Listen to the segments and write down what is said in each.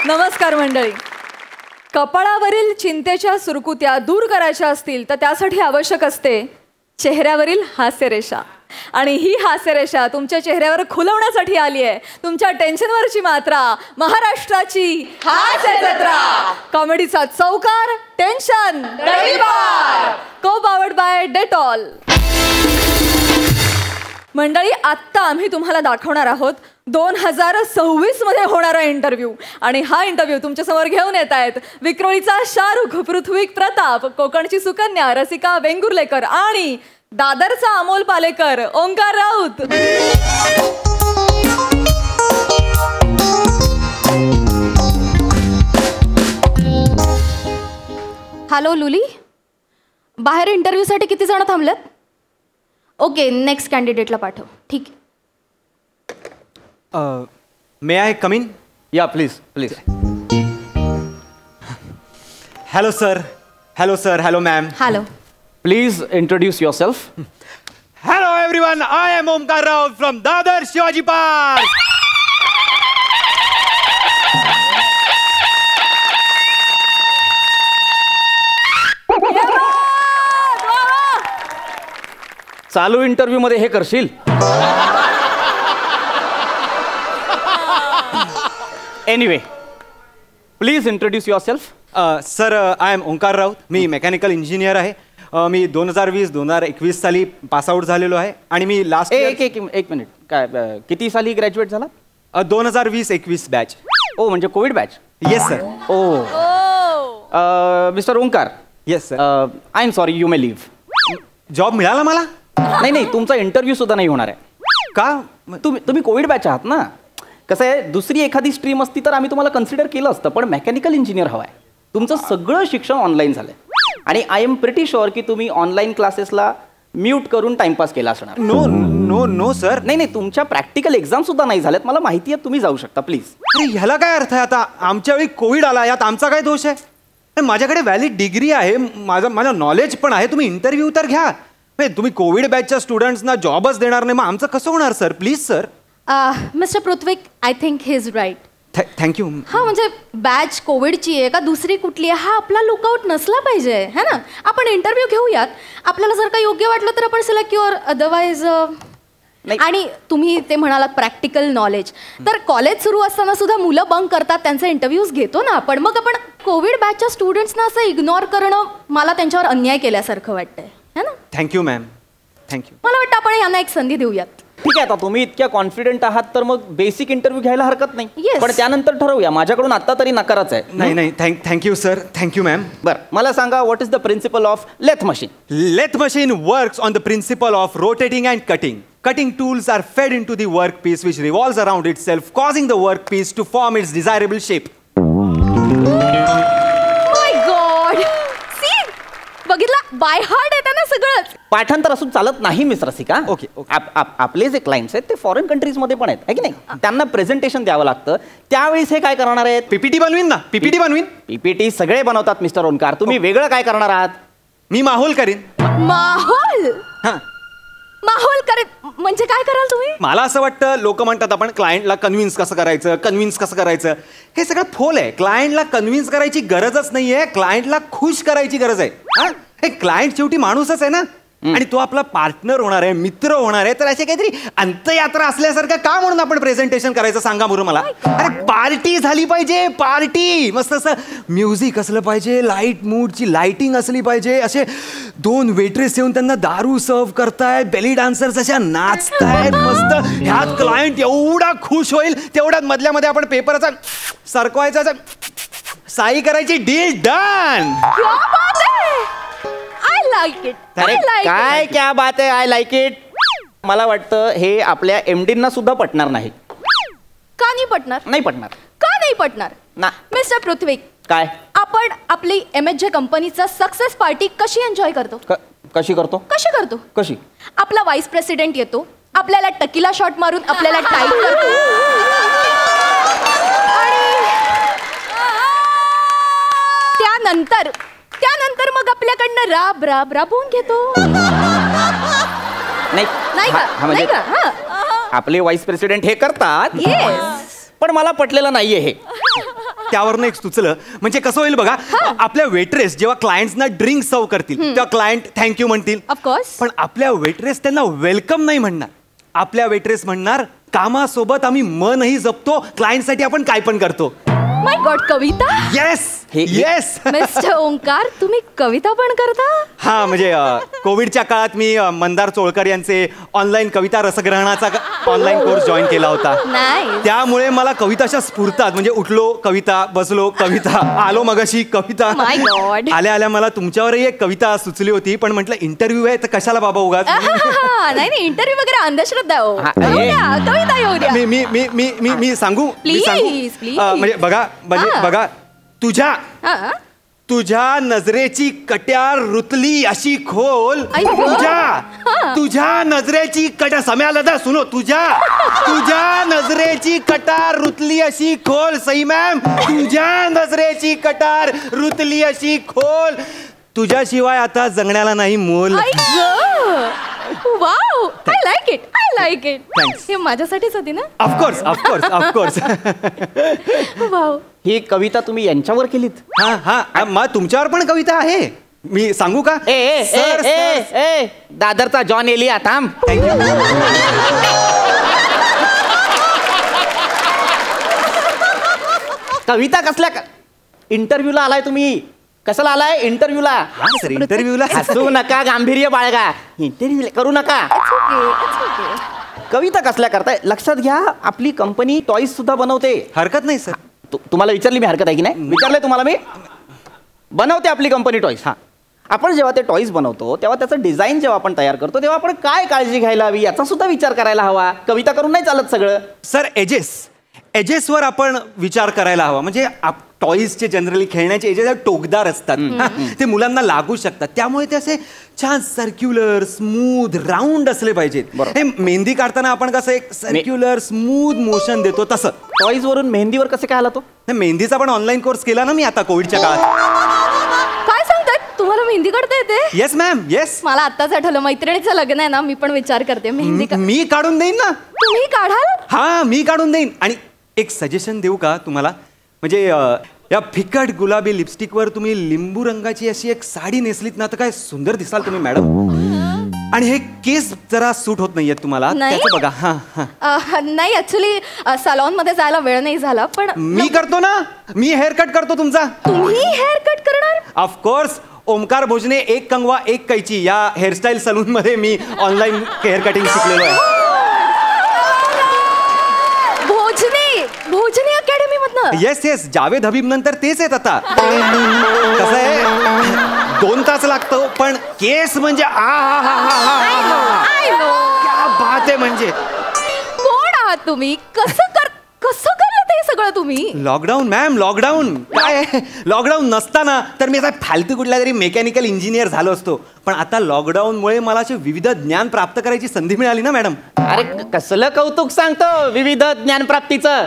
नमस्कार मंडळी. कपाळावरील चिंतेच्या सुरकुत्या दूर करायच्या असतील तर त्यासाठी आवश्यक असते चेहऱ्यावरील हास्यरेषा. आणि ही हास्यरेषा तुमच्या चेहऱ्यावर खुलवण्यासाठी आली आहे. तुमच्या टेन्शनवरची मात्रा, महाराष्ट्राची हास्य जत्रा, कॉमेडीचा चौकार, टेन्शन को पावर्ड बाय डेटॉल. मंडळी, आत्ता आम्ही तुम्हाला दाखवणार आहोत 2026 मध्ये होणारा इंटरव्ह्यू. आणि हा इंटरव्ह्यू तुमच्यासमोर घेऊन येत आहेत विक्रोळीचा शाहरुख, पृथ्वीक प्रताप, कोकणची सुकन्या रसिका वेंगुर्लेकर आणि दादरचा अमोल पालेकर ओंकार राऊत. हॅलो लुली, बाहेर इंटरव्ह्यूसाठी किती जण थांबलेत? ओके, नेक्स्ट कॅन्डिडेटला पाठव. ठीक आहे. May I come in? या please please. Hello sir. Hello sir. Hello ma'am. Hello. Please introduce yourself. Hello everyone, I am Omkar Raut from Dadar Shivaji Park. चालू इंटरव्ह्यू मध्ये हे करशील? Anyway, please introduce yourself. Sir, I am Omkar Raut. मी mechanical engineer आहे. मी 2020-2021 साली pass out झालेलो आहे. आणि मी लास्ट एक मिनिट, काय किती साली ग्रॅज्युएट झाला? 2020-21 बॅच. ओ, म्हणजे कोविड बॅच. Yes sir. ओ, mister Omkar. Yes sir. I am sorry, you may leave. Job मिळाला मला? नाही, तुमचा इंटरव्ह्यू सुद्धा नाही होणार आहे. का? तुम्ही कोविड बॅच आहात ना. कसं आहे, दुसरी एखादी स्ट्रीम असती तर आम्ही तुम्हाला कन्सिडर केलं असतं, पण मेकॅनिकल इंजिनियर हवा आहे. तुमचं सगळं शिक्षण ऑनलाईन झालंय आणि आय एम प्रिटी शुअर की तुम्ही ऑनलाईन क्लासेसला म्यूट करून टाइमपास केला असणार. No no no sir. नाही, तुमच्या प्रॅक्टिकल एक्झाम सुद्धा नाही झाल्यात. मला माहिती आहे, तुम्ही जाऊ शकता प्लीज. अरे ह्याला काय अर्थ आहे? आता आमच्या वेळी कोविड आला, यात आमचा काय दोष आहे? माझ्याकडे व्हॅलिड डिग्री आहे, माझं नॉलेज पण आहे. तुम्ही इंटरव्ह्यू तर घ्या. तुम्ही कोविड बॅचच्या स्टुडंट्सना जॉबच देणार नाही, मग आमचं कसं होणार sir? Please sir. Mister Prithvik, I think he is right. Thank you. हा, म्हणजे बॅच कोविडची आहे का दुसरी कुठली आहे हा आपला लुकआउट नसला पाहिजे, है ना. आपण इंटरव्ह्यू घेऊयात. आपल्याला जर का योग्य वाटलं तर आपण सिलेक्ट युअर, अदरवाईज. आणि तुम्ही ते म्हणालात प्रॅक्टिकल नॉलेज, तर कॉलेज सुरू असताना सुद्धा मुलं बंक करतात, त्यांचे इंटरव्ह्यूज घेतो ना आपण. मग आपण कोविड बॅचच्या स्टुडंट्सना असं इग्नोर करणं मला त्यांच्यावर अन्याय केल्यासारखं वाटतंय, है ना. Thank you ma'am. थँक्यू. मला वाटतं आपण यांना एक संधी देऊयात. ठीक आहे, आता तुम्ही इतक्या कॉन्फिडंट आहात तर मग बेसिक इंटरव्ह्यू घ्यायला हरकत नाही. Yes. पण त्यानंतर ठरवूया. माझ्याकडून आता तरी नकारच आहे. नाही, थँक्यू सर. Thank you ma'am. बरं, मला सांगा, what is the principle of lathe machine? Lathe machine works on the principle of rotating and cutting. Cutting tools are fed into the workpiece which revolves around itself, causing the workpiece to form its desirable shape. My God, C, बघितलं, by heart येतं ना सगळंच. पाठांतर असून चालत नाही miss Rasika. Okay. आपले जे क्लायंट्स आहेत ते फॉरेन कंट्रीजमध्ये पण आहेत, है की नाही. त्यांना प्रेझेंटेशन द्यावं लागतं. त्यावेळेस हे काय करणार आहेत? पीपीटी बनवीन ना. पीपीटी बनवीन. पीपीटी सगळे बनवतात मिस्टर ओंकार. तुम्ही वेगळं काय करणार आहात? मी माहोल करीन. माहोल? हां, माहोल करे म्हणजे काय कराल तुम्ही? मला असं वाटतं, लोक म्हणतात आपण क्लायंटला कन्व्हिन्स कसं करायचं. हे सगळं फोल आहे. क्लायंटला कन्व्हिन्स करायची गरजच नाहीये, क्लायंटला खुश करायची गरज आहे. हा, हे क्लायंट शेवटी माणूसच आहे ना. आणि तो आपला पार्टनर होणार आहे, मित्र होणार आहे. तर अशी काहीतरी अंतयात्रा असल्यासारखं का म्हणून आपण प्रेझेंटेशन करायचं सांगा बरं मला. अरे पार्टी झाली पाहिजे, पार्टी. मस्त असं म्युझिक असलं पाहिजे, लाईट मूडची लाइटिंग असली पाहिजे. असे 2 वेट्रेस येऊन त्यांना दारू सर्व करतायत, बेली डान्सर्स अशा नाचतायत मस्त. ह्यात क्लायंट एवढा खुश होईल, तेवढ्यात मधल्यामध्ये आपण पेपरचा सरकवायचा, साई करायची, डील डन. अरे काय क्या बात आहे, आय लाईक इट. मला वाटतं हे आपल्या एमडींना सुद्धा पटणार नाही. का नाही पटणार? नाही पटणार. का नाही पटणार ना? मिस्टर पृथ्वीक, काय आपण आपली MHJ कंपनीचा सक्सेस पार्टी कशी एन्जॉय करतो? कशी करतो? कशी? आपला व्हाईस प्रेसिडेंट येतो, आपल्याला टकीला शॉट मारून आपल्याला टाईट करतो. त्यानंतर मग आपल्याकडनं राबवून घेतो. नाही का? आपले व्हाईस प्रेसिडेंट हे करतात, येस, पण मला पटलेलं नाहीये हे. त्यावरनं एक सुचलं. म्हणजे कसं होईल बघा, आपल्या वेट्रेस जेव्हा क्लायंट्सना ड्रिंक सर्व करतील तेव्हा क्लायंट थँक्यू म्हणतील. ऑफकोर्स. पण आपल्या वेट्रेस त्यांना वेलकम नाही म्हणणार. आपल्या वेट्रेस म्हणणार, कामासोबत आम्ही मनही जपतो, क्लायंटसाठी आपण काय पण करतो. My god, Kavita. Yes yes. Mister Omkar, तुम्ही कविता पण करता? हा म्हणजे कोविडच्या काळात मी मंदार चोळकर यांचे ऑनलाईन कविता रसग्रहणाचा ऑनलाईन कोर्स जॉईन केला होता. Nice. त्यामुळे मला कविता अशा स्फुरतात. म्हणजे उठलो कविता, बसलो कविता, आलो मगाशी कविता. My God. आल्या आल्या मला तुमच्यावरही एक कविता सुचली होती, पण म्हटलं इंटरव्ह्यू आहे तर कशाला बाबा उगाच. नाही इंटरव्ह्यू वगैरे अंधश्रद्धा हो. कविता येऊ द्या. मी मी मी मी मी मी सांगू मी Please, सांगू please. म्हणजे बघा हा. बघा तुझ्या हा. तुझ्या नजरेची कट्यार रुतली अशी खोल. आई गं. तुझ्या नजरेची कट्यार सम्या दादा सुनो. तुझ्या नजरेची कटार रुतली अशी खोल. सई मॅम, तुझ्या नजरेची कटार रुतली अशी खोल. तुझ्याशिवाय आता जगण्याला नाही मोल. Wow, I like it, I like it. Thanks. हे माझ्यासाठीच होती ना? Of course of course of course. वाव. ही कविता तुम्ही यांच्यावर केलीत? हा हा मग तुमच्यावर पण कविता आहे. मी सांगू का? ए ए Sir, ए ए sir. ए दादरचा जॉन एलिया थांब. कविता कसल्या इंटरव्ह्यूला आलाय तुम्ही? कशाला आलाय इंटरव्ह्यूला? हा सर, इंटरव्ह्यूला हसू नका, गांभीर्य बाळगा. इंटरव्ह्यू करू नका. कविता कसल्या करताय? लक्षात घ्या, आपली कंपनी टॉईज सुद्धा बनवते. हरकत नाही सर. तुम्हाला विचारली मी हरकत आहे की नाही? विचारलंय तुम्हाला मी? बनवते आपली कंपनी टॉईज. हा, आपण जेव्हा ते टॉईज बनवतो तेव्हा त्याचं डिझाईन जेव्हा आपण तयार करतो तेव्हा आपण काय काळजी घ्यायला हवी याचा सुद्धा विचार करायला हवा. कविता करून नाही चालत सगळं. सर एजेसवर आपण विचार करायला हवा. म्हणजे टॉईजचे जनरली खेळण्याचे एजेस टोकदार असतात. ते मुलांना लागू शकतात. त्यामुळे ते असे छान सर्क्युलर स्मूथ राऊंड असले पाहिजेत. हे मेहंदी काढताना आपण कसं एक सर्क्युलर स्मूथ मोशन देतो तसं. टॉईज वरून मेहंदीवर कसं काय आला तो? मेहंदीचा पण ऑनलाईन कोर्स केला ना मी आता कोविडच्या काळात. काय सांगताय, तुम्हाला मेहंदी काढता येते? Yes ma'am yes. मला आत्ताच आठवलं, मैत्रिणीचं लग्न आहे ना, मी पण विचार करते मेहंदी. मी काढून देईन ना. तुम्ही काढाल? हा मी काढून देईन. आणि एक सजेशन देऊ का तुम्हाला? म्हणजे या फिकट गुलाबी लिपस्टिकवर तुम्ही लिंबू रंगाची अशी एक साडी नेसलीत ना तर काय सुंदर दिसाल तुम्ही मॅडम. आणि हे केस जरा सूट होत नाहीयेत तुम्हाला, त्याचं बघा. हा नाही ऍक्च्युली सलॉन मध्ये जायला वेळ नाही झाला. पण मी करतो ना, मी हेअर कट करतो तुमचा. तुम्ही हेअर कट करणार? ऑफकोर्स. ओमकार भोजने एक कंगवा एक कैची या हेअरस्टाईल सलून मध्ये मी ऑनलाईन हेअर कटिंग शिकलेलो आहे. भोजनी अकॅडमी मधनं? Yes yes. जावेद हबीब नंतर तेच आहेत आता. कसं आहे, 2 तास लागतो पण केस म्हणजे क्या बात आहे. म्हणजे कोण आहात तुम्ही? कसं करलं ते सगळं तुम्ही? लॉकडाऊन मॅम, लॉकडाऊन काय? लॉकडाऊन नसताना तर मी आता फालतू कुठल्या तरी मेकॅनिकल इंजिनियर झालो असतो. पण आता लॉकडाऊनमुळे मला असे विविध ज्ञान प्राप्त करायची संधी मिळाली ना मॅडम. अरे कसलं कौतुक सांगतो विविध ज्ञान प्राप्तीचं.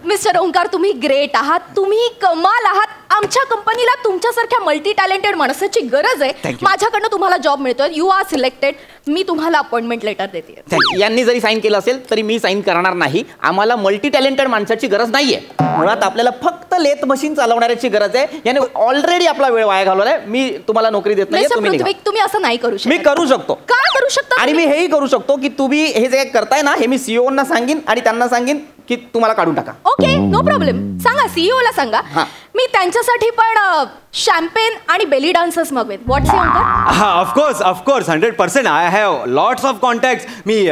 मिस्टर ओंकार, तुम्ही ग्रेट आहात, तुम्ही कमाल आहात. आमच्या कंपनीला तुमच्यासारख्या मल्टी टॅलेंटेड माणसाची गरज आहे. माझ्याकडनं तुम्हाला जॉब मिळतोय. You R selected. मी तुम्हाला अपॉइंटमेंट लेटर देते. यांनी जरी साईन केलं असेल तरी मी साईन करणार नाही. आम्हाला मल्टी टॅलेंटेड माणसाची गरज नाहीये. मुळात आपल्याला फक्त लेथ मशीन चालवणाऱ्याची गरज आहे. याने ऑलरेडी आपला वेळ वाया घालवलाय. मी तुम्हाला नोकरी देत नाही. तुम्ही असं नाही करू शकत. मी करू शकतो. काय करू शकता? आणि मी हेही करू शकतो की तुम्ही हे जे करताय ना हे मी सीईओना सांगेन आणि त्यांना सांगेन की तुम्हाला काढून टाका. Okay, no problem. सांगा, सीईओ ला सांगा. मी त्यांच्यासाठी पण शॅम्पेन आणि बेली डान्सर्स मागवेन. What's your Omkar? हा of course 100%. I have lots of contact. मी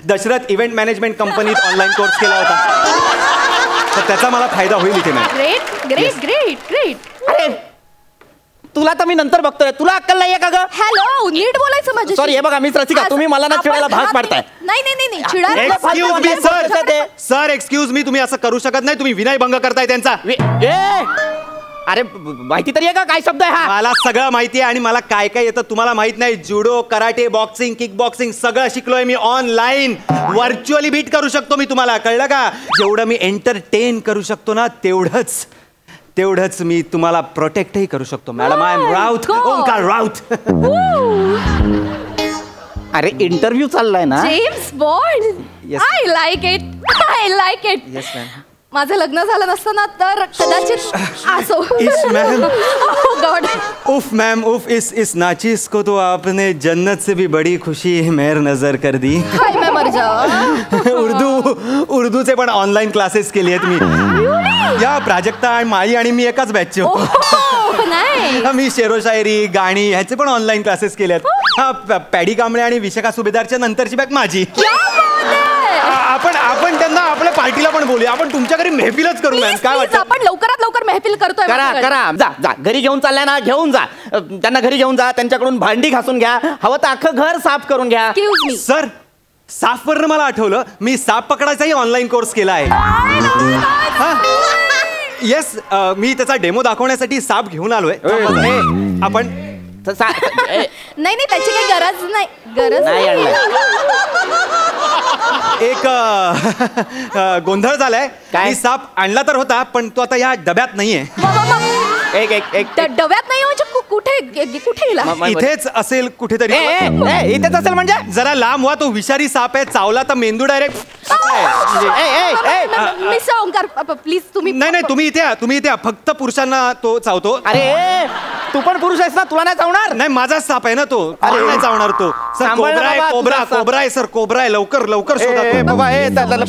दशरथ इव्हेंट मॅनेजमेंट कंपनीत ऑनलाईन कोर्स केला होता तर त्याचा मला फायदा होईल इथे ma'am. Great great great great. अरे तुला तर मी नंतर बघतोय. तुला अक्कल नाहीये का ग? हॅलो, नीट बोलायचं माझ्याशी. सॉरी, हे बघा मिस रसिका, तुम्ही मला ना चिडायला भाग पाडताय. नाही नाही नाही, चिडायला excuse me sir excuse me. तुम्ही असं करू शकत नाही. तुम्ही विनयभंग करताय त्यांचा. अरे माहिती तरी आहे का काय शब्द आहे हा? मला सगळं माहिती आहे आणि मला काय काय येतं तुम्हाला माहित नाही. जुडो, कराटे, बॉक्सिंग, किक बॉक्सिंग सगळं शिकलोय मी. ऑनलाईन व्हर्च्युअली बीट करू शकतो मी. तुम्हाला कळलं का? जेवढं मी एंटरटेन करू शकतो ना तेवढंच मी तुम्हाला प्रोटेक्टही करू शकतो madam. I am Raut, Omkar Raut. अरे इंटरव्ह्यू चाललाय ना? James Bond. Yes. I like it. Yes ma'am. माझं लग्न झालं नसतं ना तर कदाचित असो. Yes ma'am. Oh God. उफ मैम उफ, इस नाचिस को तो आपने जन्नत से भी बड़ी खुशी मेहर नजर कर दी. हाय मैं मर जाऊ. उर्दूचे पण ऑनलाईन क्लासेस केले आहेत मी. या प्राजक्ता आणि माई आणि मी एकाच बॅचचे होतो. नाही मी शेरोशायरी गाणी ह्याचे पण ऑनलाईन क्लासेस केले आहेत. हा पॅडी कांबळे आणि विशाखा सुभेदारच्या नंतरची बॅच माझी. आपण त्यांना आपल्या पार्टीला पण बोलूया. आपण तुमच्या घरी मेहफिलच करू मॅम. काय वाटतं? आपण लवकरात लवकर महफिल करतोय. करा करा, जा जा घरी घेऊन चाललाय ना, घेऊन जा त्यांना, घरी घेऊन जा, त्यांच्याकडून भांडी घासून घ्या, हवं तर अख्खं घर साफ करून घ्या. Excuse me. सर, साफवरनं मला आठवलं, मी साप पकडायचाही ऑनलाईन कोर्स केला आहे. येस, मी त्याचा डेमो दाखवण्यासाठी साप घेऊन आलोय. आपण नाही नाही त्याची काही गरज नाही. गरज नाही आणलं. एक गोंधळ झालाय. काय? मी साप आणला तर होता, पण तो आता या डब्यात नाहीये. एक एक एक त्या डब्यात नाही म्हणजे कुठे कुठे गेला? इथेच असेल कुठेतरी. इथेच असेल म्हणजे जरा लांब व्हा, तो विषारी साप आहे. चावला तर मेंदू डायरेक्ट. मिस ओंकार प्लीज तुम्ही. नाही तुम्ही इथे या, तुम्ही इथे या. फक्त पुरुषांना तो चावतो. अरे तू पण पुरुष आहेस ना, तुला नाही चावणार. नाही माझाच साप आहे ना तो. अरे नाही चावणार तो. सर सांभाळ ना कोबरा आहे, बाबा, कोबरा तुझा साप. कोबरा आहे सर, कोबरा आहे. लवकर लवकर शोधा तो. बाबा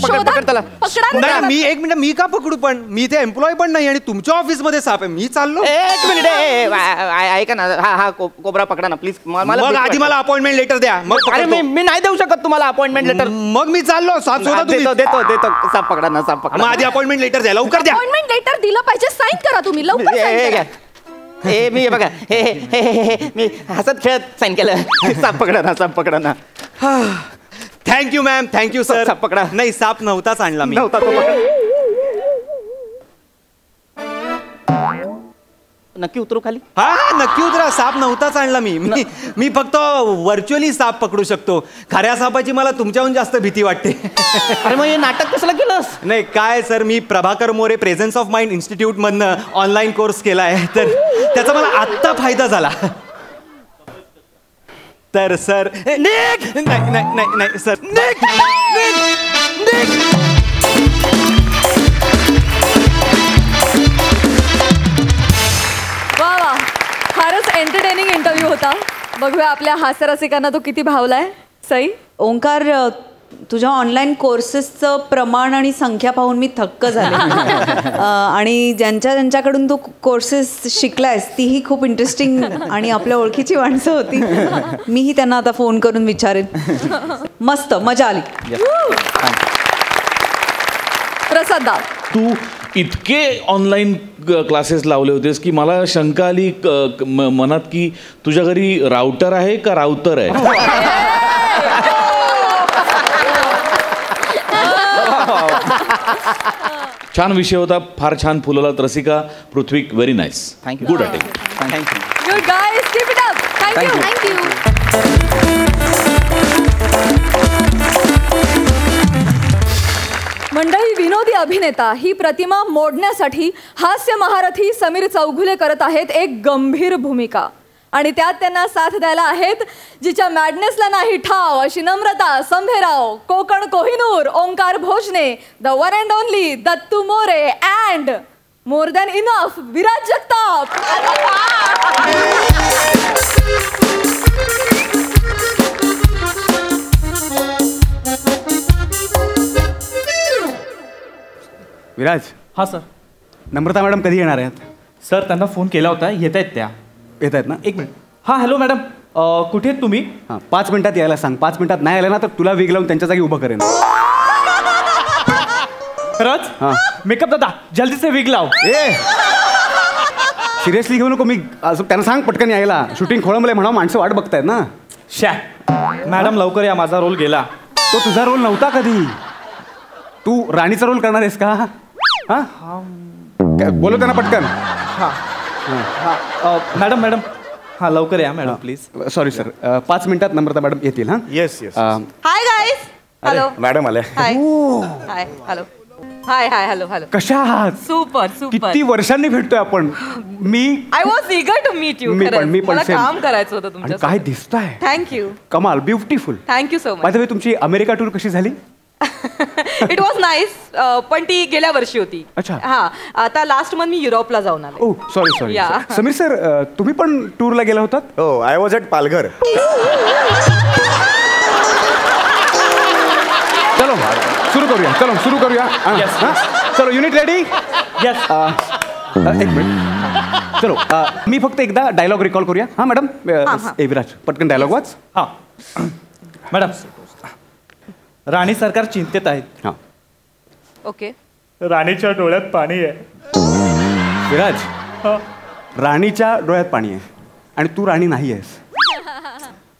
पकड त्याला. पकडा नाही मी एक मिनिट, मी का पकडू? पण मी इथे एम्प्लॉय पण नाही आणि तुमच्या ऑफिस मध्ये साप आहे. मी चाललो. एक मिनिट ऐका ना, हा कोबरा पकडा ना प्लीज. मग आधी मला अपॉइंटमेंट लेटर द्या. मग अरे पकडतो. मी नाही देऊ शकत तुम्हाला अपॉइंटमेंट लेटर. मग मी चाललो. साप शोधा तुम्ही. देतो साप पकडा ना, साप पकडा. मग आधी अपॉइंटमेंट लेटर द्या, लवकर द्या. अपॉइंटमेंट लेटर दिलं पाहिजे. साईन करा तुम्ही लवकर. sign करा. हे मी बघा हे मी हसत खेळत साईन केलं. साप पकडा ना. Thank you ma'am, thank you sir. साप पकडा. नाही साप नव्हताच आणला मी. नव्हता तो पकड. नक्की उतरू खाली. हा नक्की उतरा. साप नव्हताच आणला मी फक्त व्हर्च्युअली साप पकडू शकतो. खऱ्या सापाची मला तुमच्याहून जास्त भीती वाटते. अरे मग हे नाटक कसलं केलंस? नाही काय sir, me Prabhakar More presence of mind institute मधनं ऑनलाईन कोर्स केलाय, तर त्याचा मला आत्ता फायदा झाला. तर सर नाही सर. वा वा, फारच एंटरटेनिंग इंटरव्ह्यू होता. बघूया आपल्या हास्यरसिकांना तो किती भावलाय. सई, ओंकार, तुझ्या ऑनलाईन कोर्सेसचं प्रमाण आणि संख्या पाहून मी थक्क झाले. आणि ज्यांच्याकडून तू कोर्सेस शिकलायस तीही खूप इंटरेस्टिंग आणि आपल्या ओळखीची माणसं होती. मीही त्यांना आता फोन करून विचारेन. मस्त मजा आली. प्रसाद, तू इतके ऑनलाईन क्लासेस लावले होतेस की मला शंका आली मनात की तुझ्या घरी राउटर आहे का राउतर आहे. छान विषय होता, फार छान फुलवला. Rasika, Prithvi, very nice. Thank you. Good attack. Thank you. Good guys, keep it up. Thank you. Thank you. मंडळी, विनोदी अभिनेता ही प्रतिमा मोडण्यासाठी हास्य महारथी समीर चौघुले करत आहेत एक गंभीर भूमिका. आणि त्यात त्यांना साथ द्यायला आहेत जिच्या मॅडनेसला नाही ठाव अशी Namrata Sambherao, Konkan Kohinoor, Omkar Bhojane, the one and only Dattu More and more than enough Viraj Jagtap. Viraj. हां सर. नम्रता मॅडम कधी येणार आहेत? सर त्यांना फोन केला होता, येत आहेत त्या. येत आहेत ना? एक मिनिट. हां हॅलो मॅडम, कुठे आहेत तुम्ही? हां 5 मिनिटात यायला सांग. 5 मिनिटात नाही आलं ना तर तुला विग लावून त्यांच्या जागी उभं करेन. खरंच? हां. मेकअप दादा जल्दी से विग लाव. ए सिरियसली घेऊ नको. मी त्यांना सांग पटकन यायला. शूटिंग खोळंबलंय म्हणा, माणसं वाट बघतायत ना. शॅ मॅडम लवकर या, माझा रोल गेला. तो तुझा रोल नव्हता कधी. तू राणीचा रोल करणार आहेस का? हां बोलो त्यांना पटकन. मॅडम मॅडम हां लवकर या मॅडम प्लीज. Sorry sir. 5 मिनिटात नम्रता मॅडम येतील. हां yes yes. Hi guys. Hello madam आल्या. Hi hi hello hi hi hello hello. कशा आहात? Super super. किती वर्षांनी भेटतोय आपण. मी I was eager to meet you. मी पण मला same. काम करायचं होतं आणि तुमच्या. काय दिसताय. थँक्यू कमाल, beautiful. Thank you so by much. The way तुमची अमेरिका टूर कशी झाली? इट वॉज नाईस, पण ती गेल्या वर्षी होती. अच्छा. हा, आता लास्ट मंथ मी युरोपला जाऊन आले. ओ सॉरी Yeah. समीर सर तुम्ही पण टूरला गेला होतात? हो, आय वॉज ॲट पालघर. चलो सुरू करूया हां, चलो युनिट रेडी. येस. एक मिनिट चलो मी फक्त एकदा डायलॉग रिकॉल करूया. हां मॅडम. विराज पटकन डायलॉग वाच. हा मॅडम, राणी सरकार चिंतेत आहेत. हां ओके. राणीच्या डोळ्यात पाणी आहे. विराज, राणीच्या डोळ्यात पाणी आहे आणि तू राणी नाही आहेस.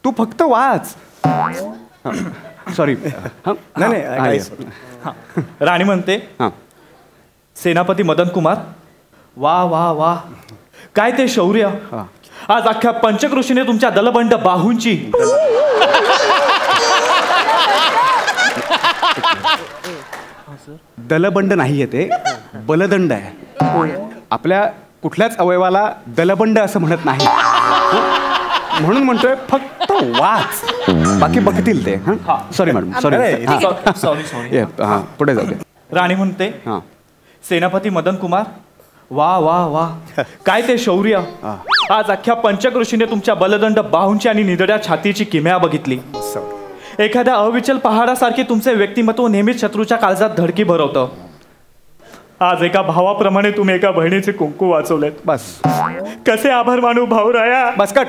तू फक्त वाच. सॉरी. नाही. राणी म्हणते, हां सेनापती मदन कुमार, वा वा वा, काय ते शौर्य. आज अख्ख्या पंचकृषीने तुमच्या दलबंड बाहूंची दलबंड नाही आहे ते, बलदंड आहे. आपल्या कुठल्याच अवयवाला दलबंड असं म्हणत नाही. म्हणून म्हणतोय फक्त वाच, बाकी बघतील ते. Sorry madam, sorry. हां पुढे जाऊ दे. राणी म्हणते, हां सेनापती मदन कुमार, वा वा वा, काय ते शौर्य. आज अख्ख्या पंचकृषीने तुमच्या बलदंड बाहूंची आणि निधड्या छातीची किमया बघितली. एखाद्या अविचल पहाडासारखे तुमचे व्यक्तिमत्व नेहमीच शत्रूच्या काळजात धडकी भरवतं. आज एका भावाप्रमाणे तुम्ही एका बहिणीचे कुंकू वाचवलेत. बस कसे आभार मानू भाऊराया. बस कट.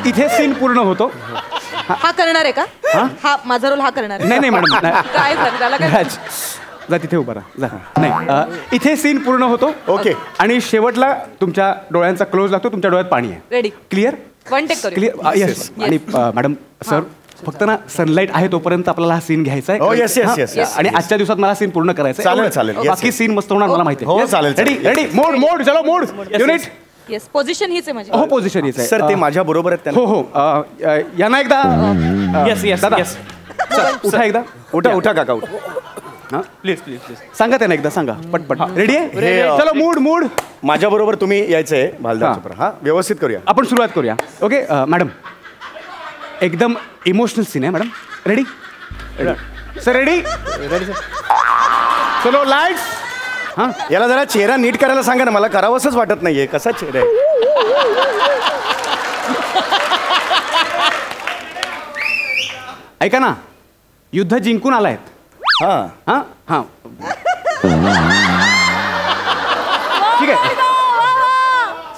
इथे सीन पूर्ण होतो. हा करणार आहे का? हा माझा रोल हा करणार आहे? नाही मॅडम. काय झालं त्याला? काय राज, जा तिथे उभा राहा. जा. नाही इथे सीन पूर्ण होतो. ओके. आणि शेवटला तुमच्या डोळ्यांचा क्लोज लागतो, तुमच्या डोळ्यात पाणी आहे. रेडी? क्लिअर? वन टेक करू. क्लिअर. येस. आणि मॅडम सर, फक्त ना सनलाईट आहे तोपर्यंत आपल्याला हा सीन घ्यायचा Oh, आहे. yes, yes, yes, yes. आणि आजच्या दिवसात मला सीन पूर्ण करायचा आहे. चालेल. बाकी सीन मस्त होणार मला माहिती हो, चालेल. रेडी. मोड चलो मोड. युनिट. येस, पोझिशन हीच आहे माझी. हो पोझिशन येत आहे. सर ते माझ्या बरोबर आहेत त्यांना. हो यांना एकदा. येस दादा, येस. उठा एकदा. उठा काका उठा. प्लीज. सांगा त्यांना एकदा, सांगा पटपट. रेडी आहे? चलो मूड. माझ्या बरोबर तुम्ही यायचंय भालदार. हा व्यवस्थित करूया. आपण सुरुवात करूया. ओके मॅडम, एकदम इमोशनल सीन आहे मॅडम. Ready sir? रेडी. चलो लाईट्स. हां याला जरा चेहरा नीट करायला सांगा ना, मला करावंसंच वाटत नाहीये. कसा चेहरा आहे? ऐका ना, युद्ध जिंकून आलायत. हां हां ठीक आहे.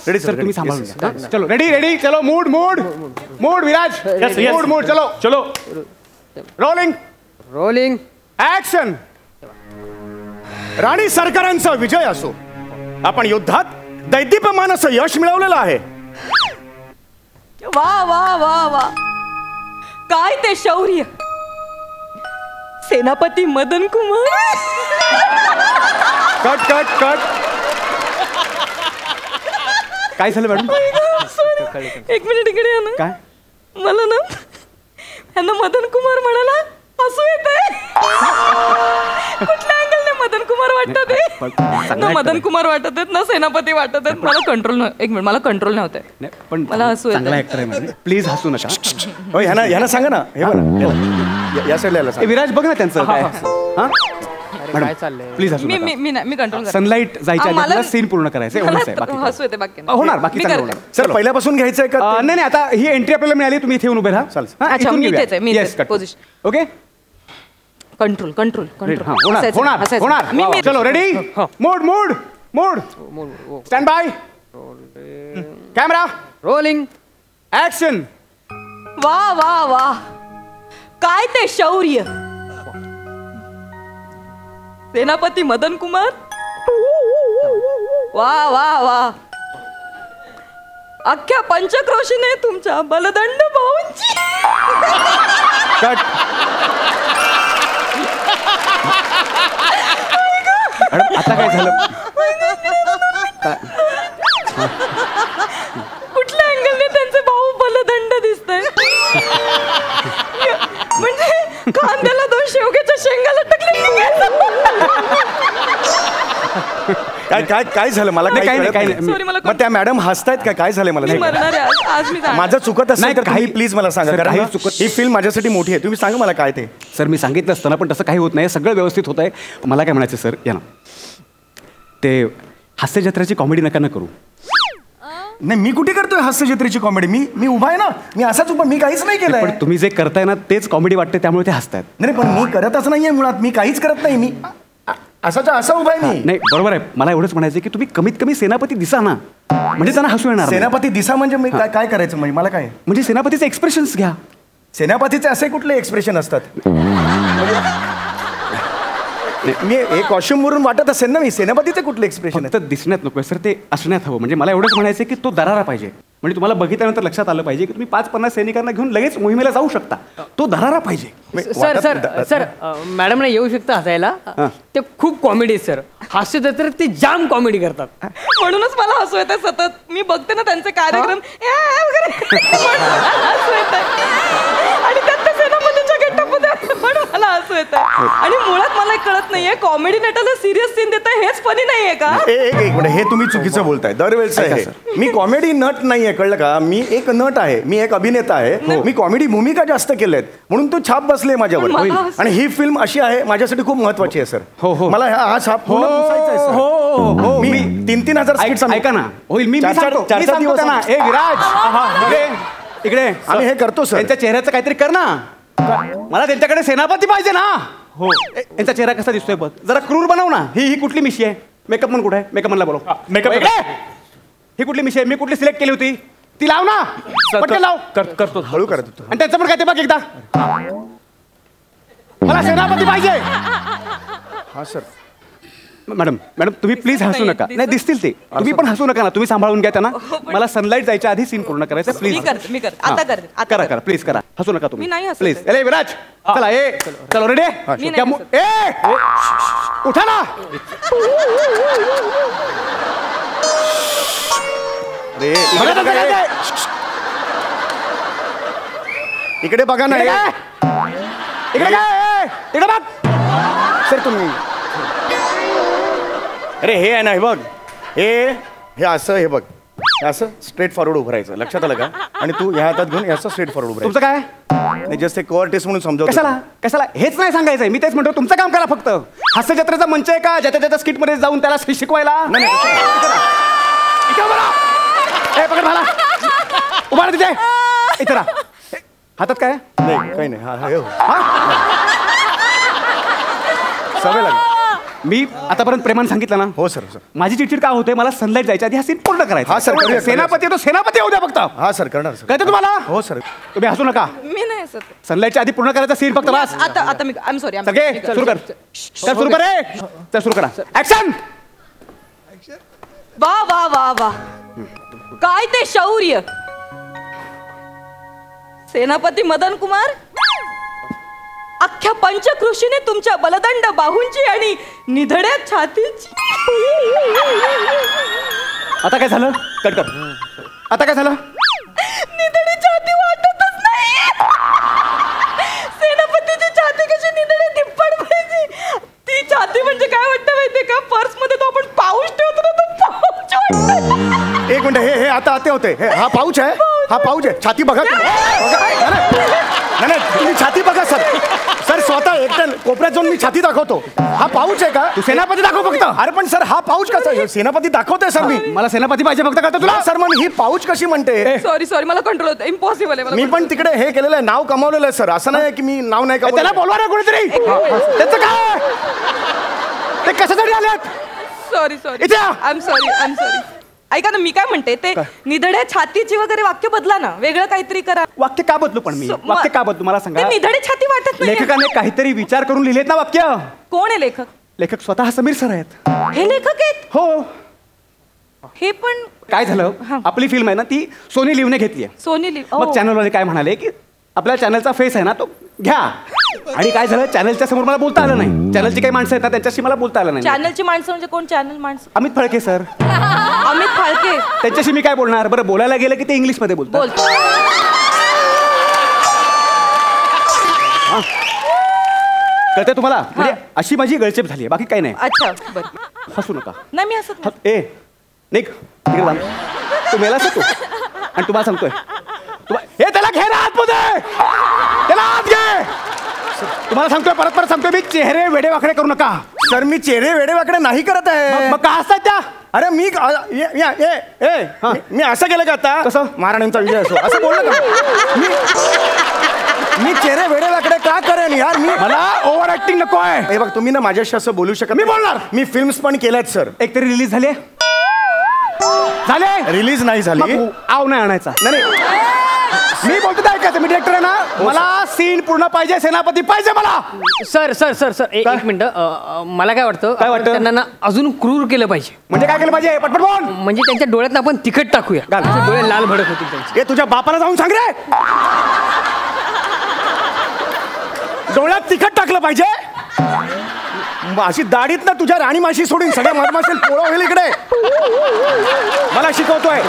रेडी सर तुम्ही सांभाळून घ्या. चलो रेडी. चलो मूड. विराज. मूड. चलो. Rolling action. राणी सरकारांचा विजय असो. आपण युद्धात दैदिप्यमान असं यश मिळवलेलं आहे. वा वा वा वा, काय ते शौर्य. सेनापती मदन कुमार. कट. काय झालं मॅडम? एक मिनिट इकडे या ना. काय? मला ना यांना मदन कुमार म्हणाला हसू येते. कुठल्या अँगलने मदन कुमार वाटतात? ना मदन कुमार वाटत आहेत ना सेनापती वाटत आहेत. मला कंट्रोल एक मिनिट, मला कंट्रोल नव्हतं. पण मला हसू येतं. चांगला ऍक्टर आहे मॅडम, प्लीज हसू नका. ह्यांना सांगा ना. हे बघा या साईडला विराज बघ ना त्यांचं काय. हां मॅडम प्लीज हसू नका. मी कंट्रोल सनलाईट जायच्या आधी आपल्याला सीन पूर्ण करायचं एवढंच आहे. बाकी हसू येते बाकी होणार. बाकी चांगलं होणार. सर पहिल्यापासून घ्यायचंय का? नाही आता ही एंट्री आपल्याला मिळाली, तुम्ही इथे येऊन उभे राहा. अच्छा, मी इथेच आहे, मी इथेच आहे. पोझिशन. ओके. कंट्रोल. होणार. चलो ready. Mode. Stand by. Camera rolling action. वा वा वा, काय ते शौर्य. सेनापती मदन कुमार. वा वा वा, अख्ख्या पंचक्रोशीने तुमच्या बलदंड भाऊंची. कट. आता काय झालं? कुठल्या अँगलने त्यांचे भाऊ बलदंड दिसतंय? म्हणजे कांद्याला 2 शेवग्याच्या शेंगा लटकले. काय झालं मला? काही नाही. सॉरी, मला मग त्या मॅडम हसतायत का? काय झालं मला? मी मरणार आहे. आज मी जाणार. माझं चुकत असेल नाही, तर तुम्ही काही- प्लीज मला सांगा सर, कारण काही ना, चुकत- ही फिल्म माझ्यासाठी मोठी आहे. तुम्ही सांगा मला काय ते. सर मी सांगितलं असतं ना, पण तसं काही होत नाही, सगळं व्यवस्थित होत आहे. मला काय म्हणायचं सर, या ना ते हास्य जत्रेची कॉमेडी नका ना करू. नाही मी कुठे करतोय हास्य जत्रेची कॉमेडी. मी उभा आहे ना, मी असाच उभा, मी काहीच नाही केलंय. पण तुम्ही जे करताय ना तेच कॉमेडी वाटते, त्यामुळे ते हसतायत. नाही पण मी करतच नाहीये मुळात, मी काहीच करत नाही. मी असाचा असा उभा आहे मी. नाही बरोबर आहे, मला एवढंच म्हणायचं की तुम्ही कमीत कमी सेनापती दिसा ना, म्हणजे त्यांना हसू येणार नाही. सेनापती दिसा म्हणजे मी काय करायचं म्हणजे मला काय. म्हणजे सेनापतीचे एक्सप्रेशन्स घ्या. सेनापतीचे असे कुठले एक्सप्रेशन असतात. मी हे कॉस्ट्युम वरून वाटत असेल ना, मी सेनापतीचे कुठले एक्सप्रेशन फक्त दिसण्यात नको सर, ते असण्यात हवं. म्हणजे मला एवढंच म्हणायचं की तो दरारा पाहिजे. म्हणजे तुम्हाला बघितल्यानंतर लक्षात आलं पाहिजे की तुम्ही 5-50 सैनिकांना घेऊन लगेच मोहिमेला जाऊ शकता. तो दरारा पाहिजे. सर सर सर मॅडम नाही येऊ शकता हसायला. ते खूप कॉमेडी आहे सर. हास्य जत्रेत ते जाम कॉमेडी करतात. म्हणूनच मला हसू येतं सतत. मी बघते ना त्यांचे कार्यक्रम वगैरे हसू येतं. आणि त्यात ते सेनापतीच्या गेटअपमध्ये म्हणून मला हसू येतं. आणि मुळात मला कळत नाहीये कॉमेडी नटाला सिरियस सीन देतं हेच फनी नाहीये का. एक मिनिट, हे तुम्ही चुकीचं बोलताय दरवेळेस आहे. मी कॉमेडी नट नाहीये, कळलं का. मी एक नट आहे, मी एक अभिनेता आहे. मी कॉमेडी भूमिका जास्त केल्यात म्हणून तो छाप बसले माझ्यावर. आणि ही फिल्म अशी आहे माझ्यासाठी खूप महत्वाची आहे सर. मला हा छाप पूर्ण पुसायचा आहे सर. मी 3,000 स्किट्स ऐका ना, होईल. मी चार सांगतो त्यांना, ए विराज इकडे आम्ही हे करतो सर. त्यांच्या चेहऱ्याचं काहीतरी कर ना. मला त्यांच्याकडे सेनापती पाहिजे ना. हो, यांचा चेहरा कसा दिसतोय बघ, जरा क्रूर बनव ना. ही कुठली मिशी आहे. मेकअप म्हणून कुठे आहे. मेकअप म्हणला बोलो. मेकअप ही कुठली मिशी आहे. मी कुठली सिलेक्ट केली होती ती लाव ना. पटकन लाव. करतो, हळू करतो. आणि त्याचं पण काय ते बघ एकदा. मला सेनापती पाहिजे. हा सर. मॅडम तुम्ही प्लीज हसू नका. नाही दिसतील ते, तुम्ही पण हसू नका ना. तुम्ही सांभाळून घ्या त्यांना. मला सनलाईट जायच्या आधी सीन पूर्ण करायचं प्लीज. मी करते आता करते. करा प्लीज करा. हसू नका तुम्ही. मी नाही हसत. प्लीज. अरे विराज चला. चलो रेडी. मी नाही उठा ना. इकडे बघा ना. इकडे बघ सर तुम्ही. अरे हे आहे ना, हे बघ, हे असं, हे बघ, हे असं स्ट्रेट फॉरवर्ड उभं राहायचं. लक्षात आलं का. आणि तू ह्या हातात घेऊन असं स्ट्रेट फॉरवर्ड उभं तुमचं काय नाही. जस्ट एक कव्हर टेस्ट म्हणून समजावतो. कशाला हेच नाही सांगायचंय. मी तेच म्हणतो तुमचं काम करा फक्त. हास्य जत्रेचा मंच आहे का ज्याच्या स्किट मध्ये जाऊन त्याला शिकवायला. पकड मला. उभा राहा तिथे. इथे राहा. हातात काय नाही, काही नाही. सवय लागली. मी आतापर्यंत प्रेमाने सांगितलं ना. हो सर. माझी चिडचिड का होते, मला सनलाईट जायच्या आधी हा सीन पूर्ण करायचा. हा, सर, करूया. सेनापती आहे तो सेनापती होऊ द्या फक्त. हा सर, करणार सर. कळतं तुम्हाला. हो सर. तुम्ही हसू नका. मी नाही हसत. सनलाईटच्या आधी पूर्ण करायचा सीन फक्त बस. आता मी आय एम सॉरी. सगळे सुरू कर. चल सुरू कर रे. चल सुरू करा. ऍक्शन. वा वा वा वा, काय ते शौर्य. सेनापती मदन कुमार, अख्ख्या पंचकृषीने तुमच्या बलदंड बाहूंची आणि निधड्या छातीची. आता काय झालं. कट कर. आता काय झालं. निधडी छाती वाटतच नाही. सेनापतीची छाती कशी निधडी तिप्पट पाहिजे. ती छाती म्हणजे काय वाटतं माहितीये का, पर्स मध्ये तो आपण पाऊच ठेवतो ना, तो पाऊच वाटतं. एक मिनिट. हे आता होते. हा पाऊच आहे. हा पाऊच आहे. छाती बघा. नाही तुम्ही छाती बघा सर. सर स्वतः एकट्या कोपऱ्यात जाऊन मी छाती दाखवतो. हा पाऊच आहे का. तू सेनापती दाखव फक्त. अरे पण सर हा पाऊच कसा. सेनापती दाखवतोय सर. मी मला सेनापती पाहिजे फक्त. कळतं तुला. सर मग ही पाऊच कशी म्हणते. सॉरी मला कंट्रोल होतं. इम्पॉसिबल आहे. मी पण तिकडे हे केलेलं आहे, नाव कमावलेलं आहे सर. असं नाही की मी नाव नाही कमावलं. त्याला बोलवा रे कोणीतरी. त्याचं काय. ते कशासाठी आलेत. Sorry I am sorry. ऐका ना, मी काय म्हणते ते निधड्या छातीची वगैरे वाक्य बदला ना, वेगळं काहीतरी करा. वाक्य का बदलू. पण मी वाक्य का बदलू मला सांगा. निधडी छाती वाटत नाही. लेखकाने काहीतरी विचार करून लिहिलेत ना वाक्य. कोण आहे लेखक. लेखक स्वतः समीर सर आहेत. हे लेखक आहेत. हो. हे पण काय झालं, आपली फिल्म आहे ना ती सोनी लिव्हने घेतली आहे. Sony Liv. मग चॅनलवाले काय म्हणाले की आपल्या चॅनलचा फेस आहे ना तो घ्या. आणि काय झालं, चॅनलच्या समोर मला बोलता आलं नाही. चॅनलची काही माणसं आहेत ना त्यांच्याशी मला बोलता आलं नाही. चॅनलची माणसं म्हणजे कोण. चॅनल माणसं. अमित फळके सर. अमित फाळके. त्यांच्याशी मी काय बोलणार. बरं बोलायला गेलं की ते इंग्लिश मध्ये बोलतात. कळतंय तुम्हाला. म्हणजे अशी माझी गळचेप झाली आहे, बाकी काही नाही. अच्छा बरं. हसू नका. नाही मी हसत नाही. ए निक तिकडे तू मेलास तू. आणि तुम्हाला सांगतोय हे त्याला घे ना आतमध्ये, त्याला आत घे. तुम्हाला सांगतोय, परत सांगतोय, मी चेहरे वेडे वाकडे करू नका. सर मी चेहरे वेडे वाकडे नाही करत आहे. मग का असतात त्या? अरे मी मी असं केलं का आता? कसं? महाराणांचा विजय असो असं बोललं का? मी चेहरे वेडे वाकडे का करेन यार? मला ओव्हर ऍक्टिंग नको आहे. हे बघ, तुम्ही ना माझ्याशी असं बोलू शकत. मी बोलणार. मी फिल्म्स पण केल्यात सर. एक तरी रिलीज झाले रिलीज नाही झाली. आव नाही आणायचा. नाही मी बोलतो काय ऐकायचं, मी डिरेक्टर आहे ना, मला सीन पूर्ण पाहिजे, सेनापती पाहिजे मला. सर सर सर सर एक मिनिट, मला काय वाटतं, त्यांना ना अजून क्रूर केलं पाहिजे. म्हणजे काय केलं पाहिजे? पटपट बोल. म्हणजे त्यांच्या डोळ्यात आपण तिखट टाकूया, त्यांचे डोळे लाल भडक होतील त्यांचे. हे तुझ्या बापाला जाऊन सांग रे, डोळ्यात तिखट टाकलं पाहिजे. अशी दाढीत ना तुझ्या राणी माशी सोडून सगळ्या मधमाशी पोळं होईल इकडे. मला शिकवतोय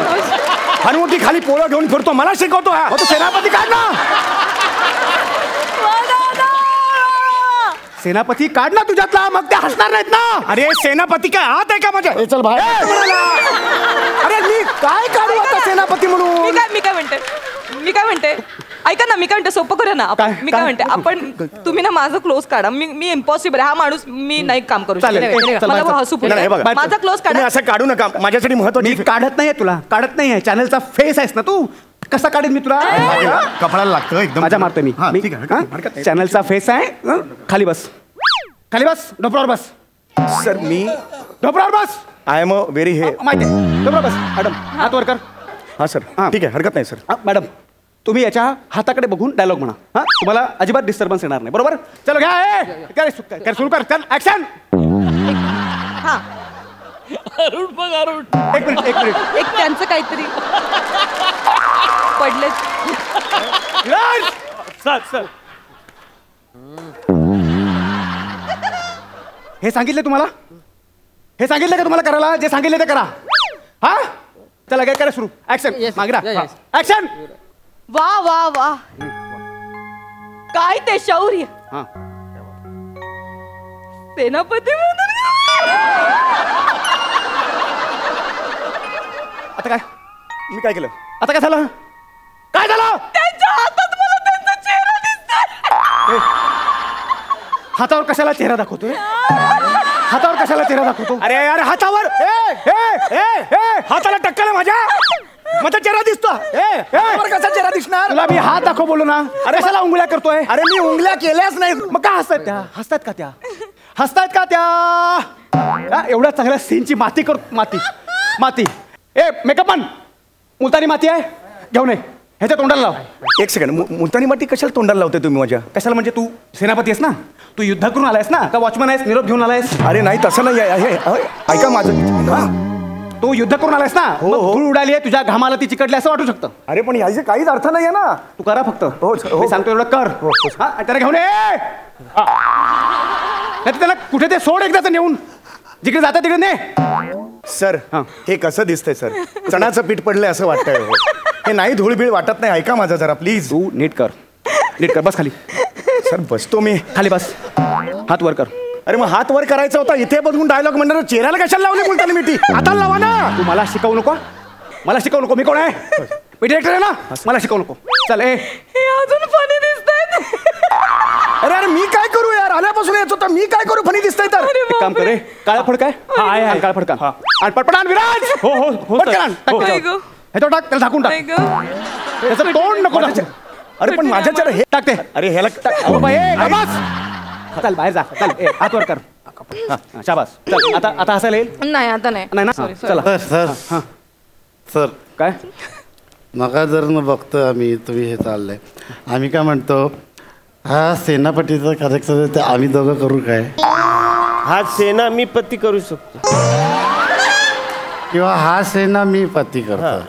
हनुमती खाली पोळं घेऊन फिरतो, मला शिकवतो. हा तो सेनापती काढ ना, सेनापती काढ ना तुझ्यातला, मग ते हसणार नाहीत ना. अरे सेनापती काय हात आहे का माझ्या? चल बाहेर. अरे मी काय काढू आता सेनापती म्हणून? मी काय म्हणते ऐका ना, मी काय म्हणते सोपं करूया ना आपण. मी काय म्हणते आपण, तुम्ही ना माझं क्लोज काढा. मी इम्पॉसिबल, हा माणूस मी नाही काम करू शकत. मला हसू पुढे माझा क्लोज काढा. असं काढू नका, माझ्यासाठी महत्वाची. मी काढत नाहीये तुला, काढत नाहीये. चॅनलचा फेस आहेस ना तू, कसा काढेन मी तुला? कपडाला लागतं एकदम. माझ्या मारतोय मी. चॅनलचा फेस आहे. खाली बस, खाली बस, डोपरावर बस. सर मी डोपरावर बस. आय एम अ व्हेरी हे माहिती आहे. डोपरावर बस. मॅडम हात वर कर. हा सर, ठीक आहे, हरकत नाही सर. मॅडम तुम्ही याच्या हाताकडे बघून डायलॉग म्हणा. हा, तुम्हाला अजिबात डिस्टर्बन्स येणार नाही, बरोबर? चलो घ्या, सुरू कर. चल ऍक्शन. अरुण बघ, अरुण. एक मिनिट. एक त्यांचं काहीतरी पडले. चल. हे सांगितलं तुम्हाला? हे सांगितलं का तुम्हाला करायला? जे सांगितलं ते करा. हा चला, काय करा सुरू. ऍक्शन. मागरा ऍक्शन. वा वा वा, काय ते शौर्य. हा, सेनापती. आता काय? मी काय केलं? आता काय झालं? काय झालं? त्यांच्या हातात मला त्यांचा चेहरा दिसतोय. हातावर कशाला चेहरा दाखवतोय? हातावर कशाला चेहरा दाखवतो? अरे यार, हातावर हाताला टक्कल आहे माझ्या चेहरा दिसतो. कसा चेहरा दिसणार? तुला मी हात दाखव बोलू ना. अरे कशाला उंगल्या करतोय? अरे मी उंगल्या केल्याच नाही. मग काय हसतायत त्या? हसतायत का त्या? एवढ्या चांगल्या सीनची माती कर. माती. मेकअप मुलतानी माती आहे, घेऊन ये. ह्याच्या तोंडाला लाव. एक सेकंड, मुलतानी माती कशाला तोंडाला लावते तुम्ही माझ्या? कशाला म्हणजे? तू सेनापती आहेस ना, तू युद्ध करून आलायस ना, का वॉचमन आहेस, निरोप घेऊन आलायस? अरे नाही, तसं नाही आहे. ऐका माझं, तू युद्ध करून आलायस ना, धूळ उडाली आहे तुझ्या घामाला, ती चिकटली असं वाटू शकतं. अरे पण याचे काहीच अर्थ नाही आहे ना. तू करा फक्त. मी सांगतो एवढं कर. त्याला घेऊन ये. त्याला कुठे ते सोड एकदाच नेऊन, जिकडे जाता तिकडे ने. सर हे कसं दिसतंय सर? चणाचं पीठ पडलंय असं वाटतंय. हे नाही, धूळबीळ वाटत नाही. ऐका माझं जरा प्लीज. तू नीट कर. बस खाली. सर बसतो मी. खाली बस. हात वर कर. अरे मग हात वर करायचा होता, इथे बघून डायलॉग म्हणणार. चेहऱ्याला कशाला लावली बोलताना मिठी? हाताला लावा ना. तू मला शिकवू नको. मी कोण आहे? मी डिरेक्टर आहे ना, मला शिकवू नको. चल. हे अजून फनी दिसतायत. अरे मी काय करू यार? आल्यापासून येत होता. मी काय करू? फनी दिसतंय तर. एक काम करे, काळा फडका आहे. काळा फडका आणि पटपट विराज. हो हे तो टाक, त्याला झाकून टाक. त्याचं तोंड नको. अरे पण माझ्या चेहरा हे टाकते. अरे ह्याला चल बाहेर जा. चल हात वर कर. शाबास. चल आता हसायला येईल? नाही, आता नाही ना. चला. सर काय नका जर न बघतो आम्ही तुम्ही हे चाललंय, आम्ही काय म्हणतो, हा सेनापतीचा कार्यक्रम ते आम्ही दोघं करू काय? हा सेना मी पती करू शकतो, किंवा हा सेना मी पती करतो.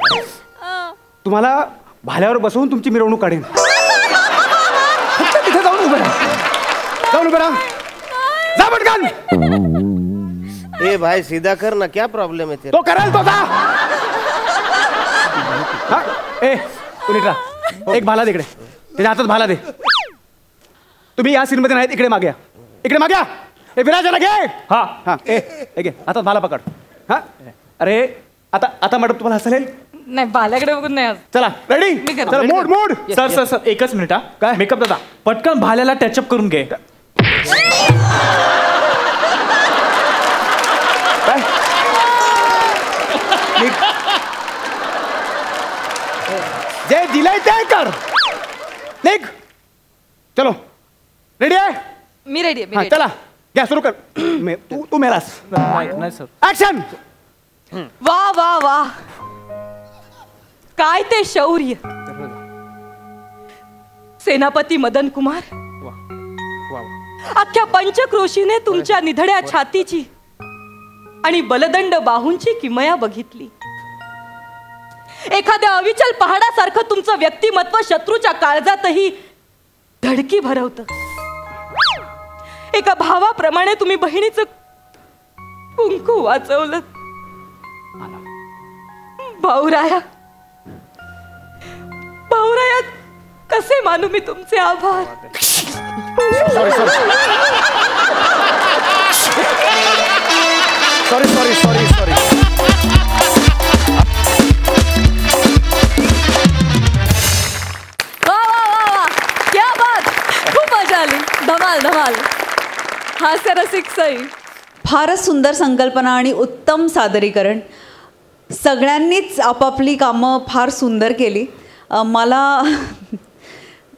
तुम्हाला भाल्यावर बसवून तुमची मिरवणूक काढेन. तिथे जाऊन उभे राहा. जा पटकन. ए भाई सीधा कर ना, क्या प्रॉब्लेम है तेरा? तो करेल तो. जा. तू नीट राहा. एक भाला दे इकडे, त्याच्या हातात भाला दे. तुम्ही या सीन मध्ये नाहीत, इकडे मागे या. ए विराजाला घे. हा ए घे हातात भाला पकड. हा अरे आता मॅडम तुम्हाला हसायला येईल? नाही भाल्याकडे बघून नाही चला रेडी मी करते. चला मोड मोड सर सर सर एकच मिनिट हा काय मेकअप दादा पटकन भाल्याला टचअप करून घे. जे दिलंय ते कर निघ. चलो रेडी आहे मी रेडी हा चला घ्या सुरू कर तू मेलास. नाही सर. ऍक्शन. वा वा वा काय ते शौर्य. सेनापती मदन कुमार अख्ख्या पंचक्रोशीने तुमच्या निधड्या छातीची आणि बलदंड बाहूंची किमया बघितली. एखाद्या अविचल पहाडासारखं तुमचं व्यक्तिमत्व शत्रूच्या काळजातही धडकी भरवतं. एका भावाप्रमाणे तुम्ही बहिणीचं कुंकू वाचवलं. भाऊराया भाऊराया कसे मानू मी तुमचे आभार. Sorry sorry sorry sorry. वा वा वा वा क्या बात. खूप मजा आली. धमाल धमाल. हास्यरसिक सई. फारच सुंदर संकल्पना आणि उत्तम सादरीकरण. सगळ्यांनीच आपापली कामं फार सुंदर केली. मला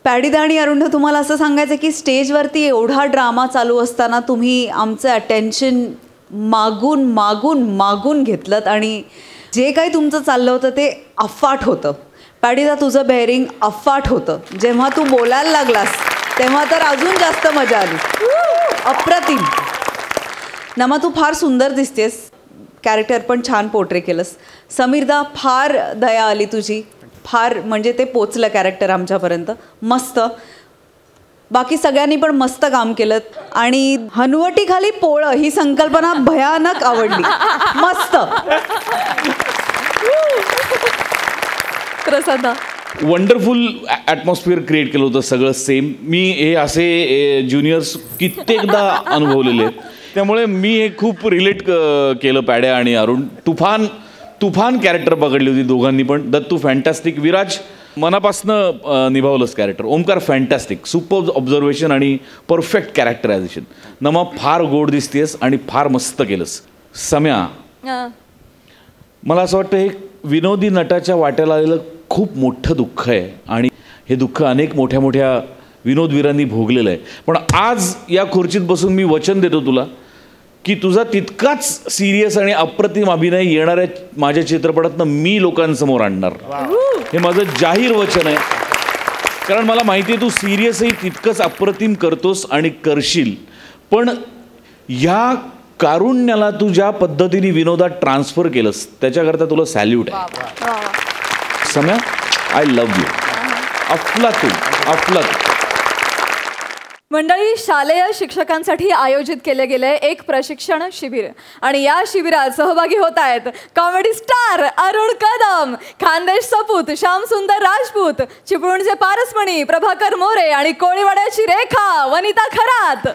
पॅडीदा आणि अरुण तुम्हाला असं सांगायचं की स्टेजवरती एवढा ड्रामा चालू असताना तुम्ही आमचं अटेन्शन मागून मागून मागून घेतलं आणि जे काही तुमचं चाललं होतं ते अफाट होतं. पॅडीदा तुझं बेअरिंग अफाट होतं. जेव्हा तू बोलायला लागलास तेव्हा तर अजून जास्त मजा आली. अप्रतिम. नमा तू फार सुंदर दिसतेस. कॅरेक्टर पण छान पोर्ट्रे केलंस. समीरदा फार दया आली तुझी. फार म्हणजे ते पोचलं कॅरेक्टर आमच्यापर्यंत. मस्त. बाकी सगळ्यांनी पण मस्त काम केलं आणि हनुवटीखाली पोळं ही संकल्पना भयानक आवडली. मस्त. प्रसादा. वंडरफुल ॲटमॉस्फिअर क्रिएट केलं होतं सगळं सेम. मी हे असे ज्युनियर्स कित्येकदा अनुभवलेले आहेत त्यामुळे मी हे खूप रिलेट केलं. पॅड्या आणि अरुण. तुफान कॅरेक्टर पकडली होती दोघांनी पण. दत्तू फॅन्टॅस्टिक. विराज मनापासनं निभावलंच character. Omkar fantastic. Super observation आणि परफेक्ट कॅरेक्टरायझेशन. नमा फार गोड दिसतेस आणि फार मस्त केलंस. सम्या मला असं वाटतं हे विनोदी नटाच्या वाट्याला आलेलं खूप मोठं दुःख आहे आणि हे दुःख अनेक मोठ्या मोठ्या विनोदवीरांनी भोगलेलं आहे. पण आज या खुर्चीत बसून मी वचन देतो तुला की तुझा तितकाच सिरियस आणि अप्रतिम अभिनय येणाऱ्या माझ्या चित्रपटातनं मी लोकांसमोर आणणार. हे माझं जाहीर वचन आहे. कारण मला माहिती आहे तू सिरियसही तितकंच अप्रतिम करतोस आणि करशील. पण ह्या कारुण्याला तू ज्या पद्धतीने विनोदात ट्रान्सफर केलंस त्याच्याकरता तुला सॅल्यूट आहे. सम्या आय लव्ह यू. अफलातून. मंडळी, शालेय शिक्षकांसाठी आयोजित केले गेले एक प्रशिक्षण शिबिर आणि या शिबिरात सहभागी होत आहेत कॉमेडी स्टार अरुण कदम, खानदेश सपूत श्यामसुंदर राजपूत, चिपळूणचे पारसमणी प्रभाकर मोरे आणि कोळीवाड्याची रेखा वनिता खरात.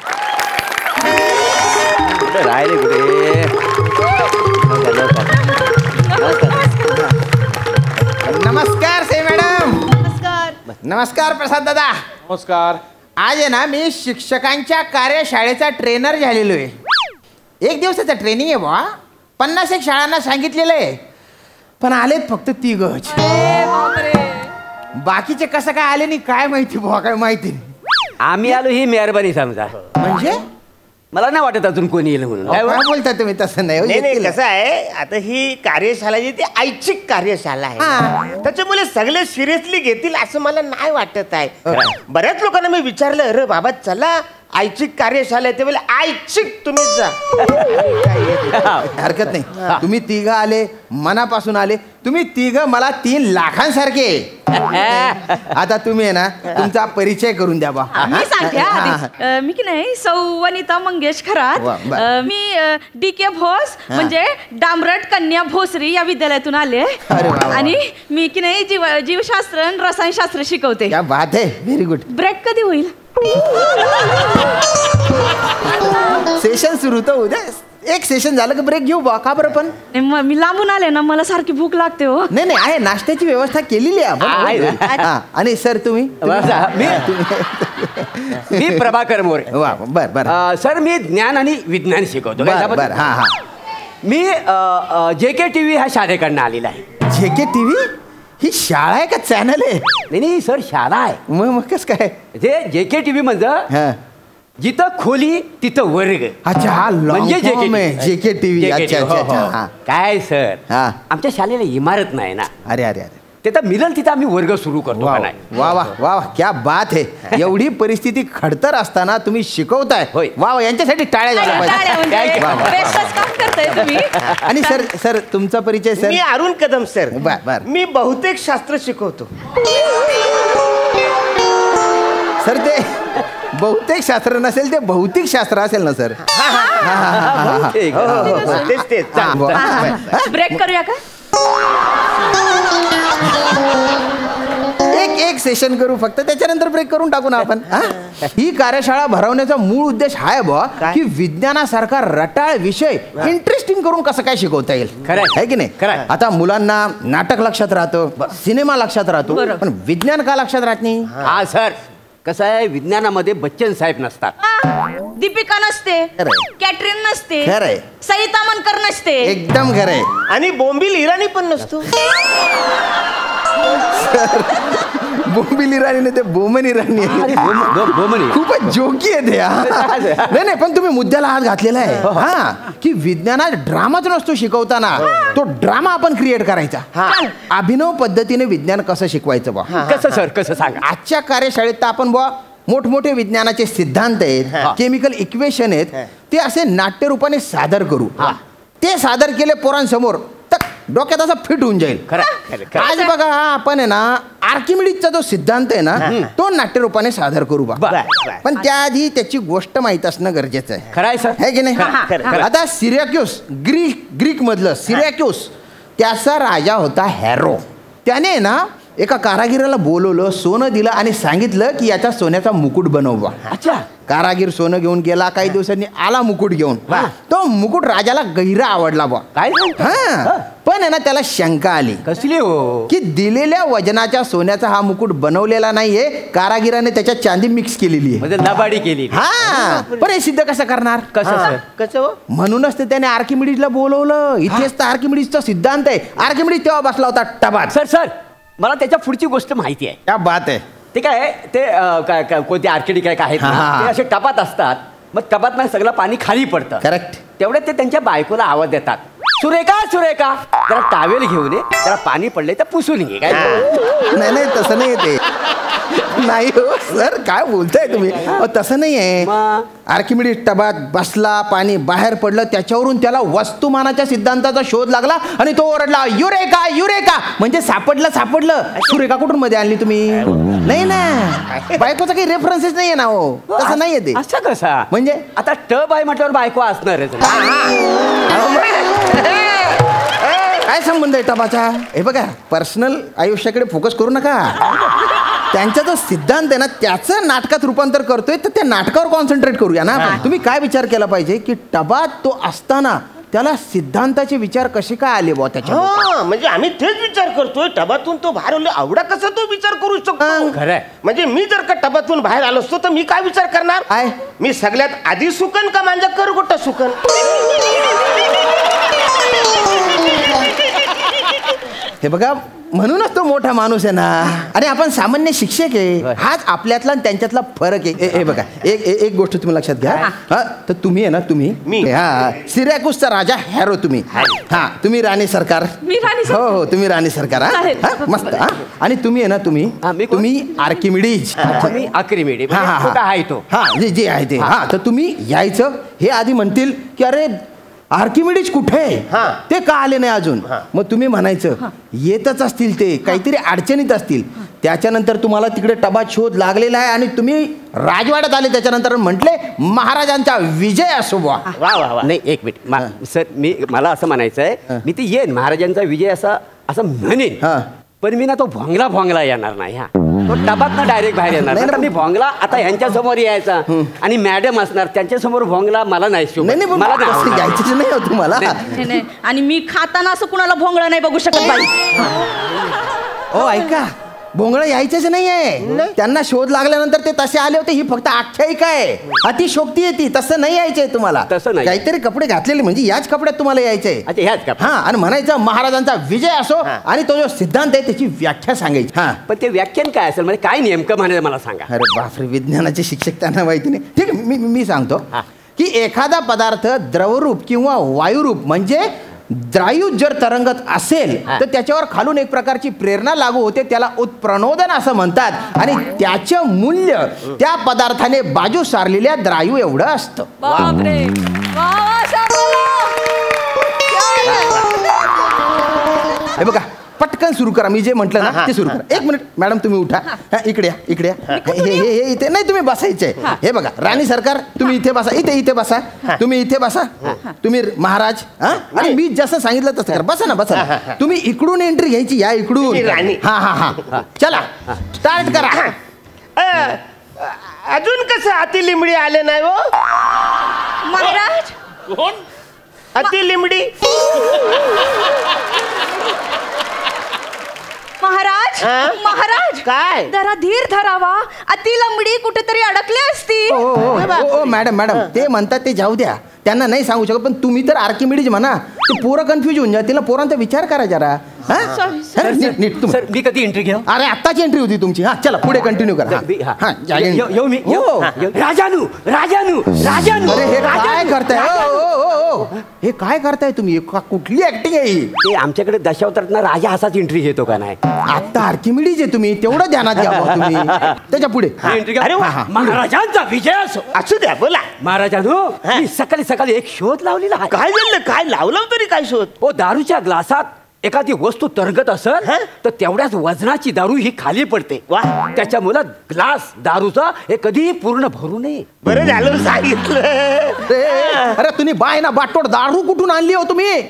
नमस्कार से मॅडम. नमस्कार. नमस्कार प्रसाद दादा. नमस्कार. आज आहे ना मी शिक्षकांच्या कार्यशाळेचा ट्रेनर झालेलो आहे. 1 दिवसाचा ट्रेनिंग आहे बा. 50 शाळांना सांगितलेलं आहे पण आलेत फक्त 3च. बाकीचे कसं काय आले नाही काय माहिती बुवा. काय माहिती नाही. आम्ही आलो ही मेहरबानी समजा. म्हणजे मला नाही वाटत अजून कोणी येईल म्हणून. काय बोलता तुम्ही. तसं नाही. नाही कसं आहे आता ही कार्यशाळा जी ती ऐच्छिक कार्यशाळा आहे त्याच्यामुळे सगळे सिरियसली घेतील असं मला नाही वाटत आहे. बऱ्याच लोकांना मी विचारलं अरे बाबा चला ऐच्छिक कार्यशाळा आहे ते बोले ऐच्छिक तुम्हीच जा. हरकत नाही. तुम्ही 3 आले मनापासून आले. तुम्ही 3 मला 3 लाखांसारखे. आता तुम्ही आहे ना तुमचा परिचय करून द्या बा. मी सांगते आधी. मी की नाही सौ वनिता मंगेश खरात. मी DK भोस म्हणजे डांबरट कन्या भोसरी या विद्यालयातून आले आणि मी की नाही जीवशास्त्र आणि रसायनशास्त्र शिकवते. क्या बात आहे. Very good. ब्रेक कधी होईल. सेशन सुरू तर उद्या एक सेशन झालं की ब्रेक घेऊ बा. का बरं पण? मी लांबून आले ना, मला सारखी भूक लागते हो. नाही आहे, नाश्त्याची व्यवस्था केलेली आहे आपण. हा, आणि सर तुम्ही? मी प्रभाकर मोरे. वा, बर बर. सर मी ज्ञान आणि विज्ञान शिकवतो. बर, हा हा. मी JK TV ह्या शाळेकडनं आलेला आहे. JK TV ही शाळा आहे का चॅनल आहे? नाही सर, शाळा आहे. मग कसं काय? JK TV म्हणजे जिथं खोली तिथं वर्ग. अच्छा, हा म्हणजे JK TV. अच्छा. काय सर, आमच्या शाळेला इमारत नाही ना. अरे अरे अरे, ते तर मिळेल तिथं आम्ही वर्ग सुरू करतो. वा वा वा वा, क्या बात आहे. एवढी परिस्थिती खडतर असताना तुम्ही शिकवताय. वा वा, यांच्यासाठी टाळ्या झाल्या पाहिजे. आणि सर तुमचा परिचय? सर मी अरुण कदम सर. बर. मी बहुतेक शास्त्र शिकवतो. सर ते बहुतेक शास्त्र नसेल, ते भौतिक शास्त्र असेल ना सर? तेच. ब्रेक करूया का? एक सेशन करू फक्त, त्याच्यानंतर ब्रेक करून टाकू ना आपण. ही कार्यशाळा भरवण्याचा मूळ उद्देश आहे बुवा की विज्ञानासारखा रटाळ विषय इंटरेस्टिंग करून कसं काय शिकवता येईल. खरं आहे की नाही? आता मुलांना नाटक लक्षात राहतं, सिनेमा लक्षात राहतो, पण विज्ञान का लक्षात राहत नाही? हा सर, कसं आहे, विज्ञानामध्ये बच्चन साहेब नसतात, दीपिका नसते, कॅटरीन नसते, खरंय, सईता मनकर नसते. एकदम खरंय. आणि बोंबील इराणी पण नसतो. बोंबील इराणी नाही, ते बोमन इराणी आहे. खूपच जोकी आहे ते. नाही पण तुम्ही मुद्द्याला हात घातलेला आहे. हा, की विज्ञानात ड्रामाच नसतो शिकवताना, तो ड्रामा आपण क्रिएट करायचा. अभिनव पद्धतीने विज्ञान कसं शिकवायचं बा? कसं सर, कसं सांगा. आजच्या कार्यशाळेत तर आपण बा मोठमोठे विज्ञानाचे सिद्धांत आहेत, केमिकल इक्वेशन आहेत, ते असे नाट्यरूपाने सादर करू. ते सादर केले पोरांसमोर तर डोक्यात असं फिट होऊन जाईल. आज बघा, आपण आहे ना आर्किमिडीजचा जो सिद्धांत आहे ना, तो नाट्यरूपाने सादर करू बा. पण त्याआधी त्याची गोष्ट माहित असणं गरजेचं आहे. खरं आहे सर, है की नाही? आता सिरॅक्यूस, ग्रीक मधलं सिरॅक्यूस, त्याचा राजा होता हॅरो. त्याने ना एका कारागिराला बोलवलं, सोनं दिलं आणि सांगितलं की याचा सोन्याचा मुकुट बनववा. अच्छा. कारागीर सोनं घेऊन गेला, काही दिवसांनी आला मुकुट घेऊन. तो मुकुट राजाला गहिरा आवडला बा. काय? पण आहे ना त्याला शंका आली. कसली हो? की दिलेल्या वजनाच्या सोन्याचा हा मुकुट बनवलेला नाहीये, कारागिराने त्याच्यात चांदी मिक्स केलेली आहे, म्हणजे लबाडी केली. हा, पण हे सिद्ध कसं करणार? कसं? म्हणूनच त्याने आर्किमिडीजला बोलवलं. इथेच तर आर्किमिडीजचा सिद्धांत आहे. आर्किमिडीज तेव्हा बसला होता टबात. सर मला त्याच्या पुढची गोष्ट माहिती आहे. क्या बात आहे. ते काय, ते काय कोणते आर्किटेक्ट काय आहेत ना, ते असे टबात असतात. मग टबात ना सगळं पाणी खाली पडतं. करेक्ट. तेवढ्यात ते त्यांच्या बायकोला आवाज देतात, सुरेखा सुरेखा, जरा टावेल घेऊन ये, जरा पाणी पडले तर पुसून घे. काय? नाही तसं नाही ते. नाही हो सर, काय बोलताय तुम्ही? तसं नाही आहे. आर्किमिडीज टबात बसला, पाणी बाहेर पडलं, त्याच्यावरून त्याला वस्तुमानाच्या सिद्धांताचा शोध लागला आणि तो ओरडला, युरेका युरेका, म्हणजे सापडलं. सुरेखा कुठून मध्ये आणली तुम्ही? नाही ना, बायकोचा काही रेफरन्सेस नाहीये ना हो. तसं नाहीये ते. असं कसा? म्हणजे आता टब आहे म्हटल्यावर बायको असणारच. काय संबंध आहे टबाचा? हे बघा, पर्सनल आयुष्याकडे फोकस करू नका. त्यांचा जो सिद्धांत आहे ना, त्याचं नाटकात रूपांतर करतोय, तर त्या नाटकावर कॉन्सन्ट्रेट करूया ना. तुम्ही काय विचार केला पाहिजे की टबात तो असताना त्याला सिद्धांताचे विचार कसे काय आले बुवा त्याच्या? म्हणजे आम्ही तेच विचार करतोय, टबातून तो बाहेर आलो, आवडा कसा तो विचार करू शकतो? खरंय. म्हणजे मी जर का टबातून बाहेर आलो असतो तर मी काय विचार करणार? मी सगळ्यात आधी सुकन का माझ्या करगोटा सुकन? हे बघा, म्हणूनच तो मोठा माणूस आहे ना. आणि आपण सामान्य शिक्षक आहे. हाच आपल्यातला आणि त्यांच्यातला फरक आहे. हे बघा, एक गोष्ट तुम्ही लक्षात घ्या. तर तुम्ही आहे ना, तुम्ही सिरॅक्यूसचा राजा हॅरो, तुम्ही तुम्ही राणी सरकार. हो, तुम्ही राणी सरकार. मस्त. आणि तुम्ही आहे ना, तुम्ही आर्किमिडीज. आर्किमिडीज आहे तो. जे आहे ते. तर तुम्ही यायचं. हे आधी म्हणतील की अरे आर्किमिडीज कुठे? ते का आले नाही अजून? मग तुम्ही म्हणायचं येतच असतील, ते काहीतरी अडचणीत असतील. त्याच्यानंतर तुम्हाला तिकडे टबात शोध लागलेला आहे आणि तुम्ही राजवाड्यात आले. त्याच्यानंतर म्हटले महाराजांचा विजय असो. वा नाही, एक मिनिट सर, मला असं म्हणायचं आहे, मी ते येईन महाराजांचा विजय असं म्हणेन, पण मी ना तो भोंगला येणार नाही. तो डबात डायरेक्ट बाहेर येणार. आता मी भोंगला आता ह्यांच्या समोर यायचा आणि मॅडम असणार त्यांच्या समोर भोंगला मला नाही शोभत. मला घ्यायचं नाही होतं मला. नाही आणि मी खाताना असं कुणाला भोंगळा नाही बघू शकत बाई. ओ ऐका, भोंगळं यायचंच नाही आहे. त्यांना शोध लागल्यानंतर ते तसे आले होते. ही फक्त आख्यायिका आहे. अति शोक्ती आहे ती. तसं नाही यायचंय तुम्हाला. तसं नाही. काहीतरी कपडे घातलेले म्हणजे याच कपड्यात तुम्हाला यायचंय. हा, आणि म्हणायचं महाराजांचा विजय असो आणि तो जो सिद्धांत आहे त्याची व्याख्या सांगायची. हा, पण ते व्याख्यान काय असेल म्हणजे काय नेमकं म्हणायचं मला सांगा. अरे बापरे, विज्ञानाचे शिक्षक त्यांना माहिती नाही. ठीक आहे, मी सांगतो की एखादा पदार्थ द्रवरूप किंवा वायुरूप म्हणजे द्रायू जर तरंगत असेल तर त्याच्यावर खालून एक प्रकारची प्रेरणा लागू होते. त्याला उत्प्रणोदन असं म्हणतात आणि त्याचं मूल्य त्या पदार्थाने बाजू सारलेल्या द्रायू एवढं असतं. हे बघा, पटकन सुरू करा. मी जे म्हटलं ना ते सुरू करा. एक मिनिट मॅडम, तुम्ही उठा. इकडे या. हे इथे नाही, तुम्ही बसायचंय. हे बघा, राणी सरकार तुम्ही इथे बसा. इथे बसा. तुम्ही इथे बसा. तुम्ही महाराज. आणि मी जसं सांगितलं तसं करा. बसा ना, बसा. तुम्ही इकडून एंट्री घ्यायची. या इकडून. हा चला स्टार्ट करा. अजून कसं अति लिंबडी आले नाही हो महाराज? कोण अति लिंबडी? महाराज, महाराज काय जरा धीर धरावा. अति लंबडी कुठेतरी अडकली असती. ओ मॅडम, ते म्हणतात ते जाऊ द्या, त्यांना नाही सांगू शकत. पण तुम्ही तर आर्किमिडीज म्हणा. ते पोरं कन्फ्युज होऊन जातील. पोरांचा विचार करा जरा. नीट सर, मी कधी एंट्री घेऊ? अरे आत्ताची एंट्री होती तुमची. हा चला पुढे कंटिन्यू करा. येऊ मी. राजानू. अरे हे काय करताय? हे काय करताय तुम्ही? कुठली ऍक्टिंग आहे ही? ते आमच्याकडे दशावतारातला राजा असाच एंट्री घेतो का नाही? आता आर्किमिडीज आहे तुम्ही, तेवढं ध्यानात घ्या तुम्ही. त्याच्या पुढे महाराजांचा विजय असो. असू द्या, बोला. महाराजांनो, मी सकाळी एक शोध लावलेला आहे. काय झालं? काय लावलं तरी काय शोध? ओ, दारूच्या ग्लासात एखादी वस्तू तरंगत असेल तर तेवढ्याच वजनाची दारू ही खाली पडते. त्याच्यामुळे ग्लास दारूचा हे कधी पूर्ण भरू नये. बरं झालं सांगितलं. अरे तुम्ही बाय ना बाटोड दारू कुठून आणली हो तुम्ही?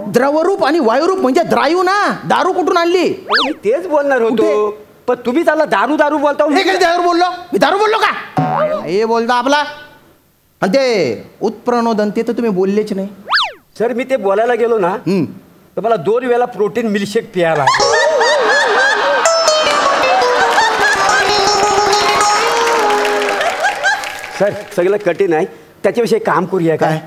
द्रवरूप आणि वायुरूप म्हणजे द्रायू ना. दारू कुठून आणली? मी तेच बोलणार होतो, पण तुम्ही त्याला दारू बोलता. दारू बोललो? मी दारू बोललो का? हे बोलता आपला. आणि ते उत्प्रणोदन ते तर तुम्ही बोललेच नाही. सर, मी ते बोलायला गेलो ना तर मला 2 वेळा प्रोटीन मिल्कशेक प्यायला. सर, सगळं कठीण आहे. त्याच्याविषयी काम करूया काय?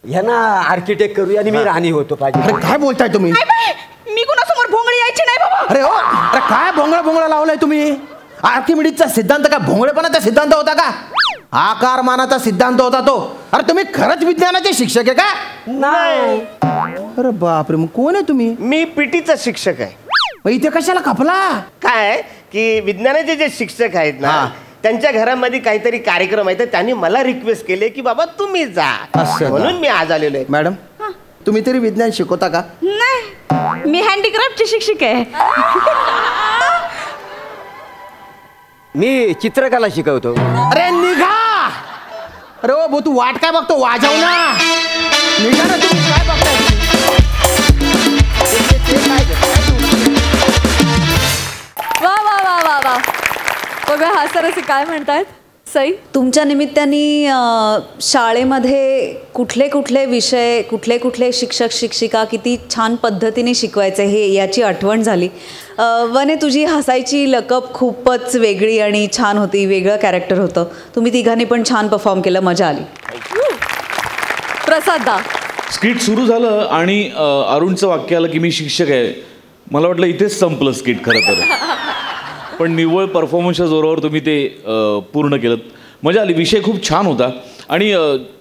ह्यांना आर्किटेक्ट करूया आणि मी राणी होतो पाहिजे. काय बोलताय तुम्ही? मी कुणासमोर भोंगळी यायची नाही बाबा. अरे काय भोंगळा लावलाय तुम्ही? आर्किमिडीजचा सिद्धांत का भोंगळेपणाचा सिद्धांत होता का? आकारमानाचा सिद्धांत होता तो. अरे तुम्ही खरंच विज्ञानाचे शिक्षक आहे का? नाही. अरे बापरे, मग कोण आहे तुम्ही? मी पीटीचा शिक्षक आहे. मग इथे कशाला खपला? काय की विज्ञानाचे जे शिक्षक आहेत ना त्यांच्या घरामध्ये काहीतरी कार्यक्रम आहे तर त्यांनी मला रिक्वेस्ट केले की बाबा तुम्ही जा, म्हणून मी आज आलेलो आहे. मॅडम, तुम्ही तरी विज्ञान शिकवता का? नाही, मी हँडीक्राफ्टची शिक्षक आहे. मी चित्रकला शिकवतो. अरे निघा. अरे ओ भाऊ, तू वाट काय बघतो? वाजव ना. निघा ना तुम्ही. काय बघताय? वा वा वा वा वा. बघा हा सर असे काय म्हणतायत. सई, तुमच्या निमित्ताने शाळेमध्ये कुठले विषय, कुठले शिक्षक शिक्षिका किती छान पद्धतीने शिकवायचे हे याची आठवण झाली. वने, तुझी हसायची लकप खूपच वेगळी आणि छान होती. वेगळं कॅरेक्टर होतं. तुम्ही तिघांनी पण छान परफॉर्म केलं. मजा आली. प्रसाद दा. स्किट सुरू झालं आणि अरुणचं वाक्य आलं की मी शिक्षक आहे. मला वाटलं इथेच संपलं स्किट खरं तर, पण निव्वळ परफॉर्मन्सच्या जोरावर तुम्ही ते पूर्ण केलं. मजा आली. विषय खूप छान होता आणि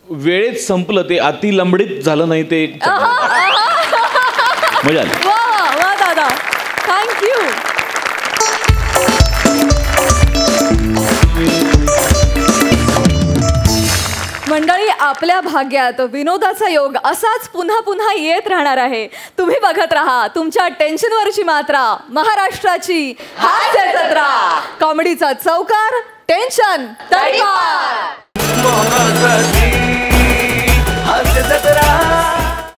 वेळेत संपलं. ते अति लंबडीत झालं नाही. ते मजा आली. वा वा दादा, थँक्यू. मंडळी, आपल्या भाग्यात विनोदाचा योग असाच पुन्हा पुन्हा येत राहणार आहे. तुम्ही बघत राहा तुमच्या टेन्शनवरची मात्रा, महाराष्ट्राची हास्य जत्रा. कॉमेडीचा चौकार, टेन्शन तडीपार.